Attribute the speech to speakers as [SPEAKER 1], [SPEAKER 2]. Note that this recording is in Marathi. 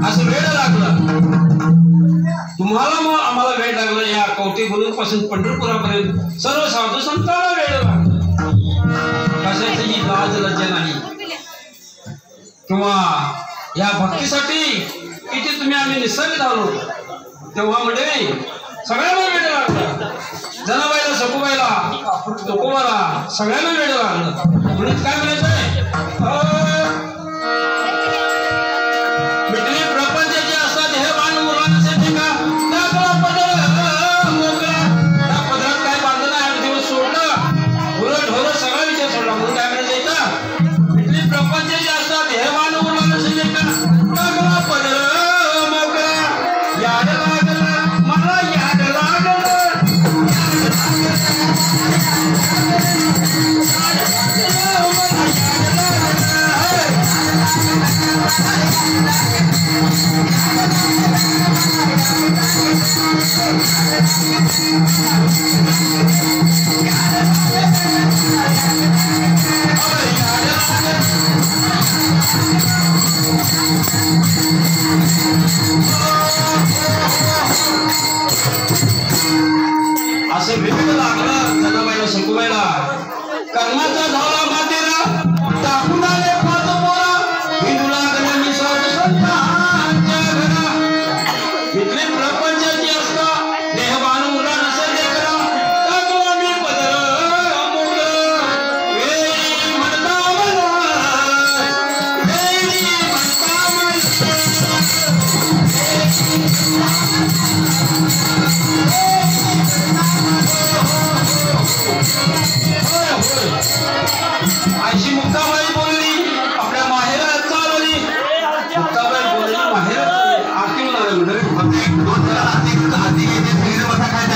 [SPEAKER 1] असं वेळ लागलं तुम्हाला, मग आम्हाला वेळ लागला या कवठे पासून पंढरपुरापर्यंत सर्व साधू संतांना वेळ लागला. कशाची लाज लज्जा नाही किंवा या भक्तीसाठी किती तुम्ही आम्ही निसर्ग झालो तेव्हा म्हणजे सगळ्यांना वेळ लागला. जनाबाईला सखूबाईला तुकोबाला सगळ्यांना वेळ लागलं. म्हणून काय म्हणायचंय मिटली प्रपंचाचे असतात हे बाण मुलांसाठी का मोकळा त्या पदरात काय बांधलं नाही. 8 दिवस सोडलं उलट ढोर सगळा विचार सोडला. म्हणून काय म्हणायचं मिटली प्रपंचाचे असतात हे बाण मुलांसाठी का टाकला पदर मोकळा याड लागलं मला याड लागलं असं वेगळं लागलं जनाबाईला सखूबाईला. कर्माचा धावला मातेला टाकून आले पाच पोरा हिंदूला गणनी साधू संतांच्या घरा. इथले प्रपंचाची असता देह बांधून उडा नसेल देखरा टाकू आम्ही पदर मोकळं वेळी म्हणता मला वेळी म्हणता अशी मुक्ताबाई बोलली आपल्या माहेरात चालवली. मुक्ताबाई बोलली माहेरात आरती म्हणाली.
[SPEAKER 2] 2 जण हाती घेते, 3 बसा काय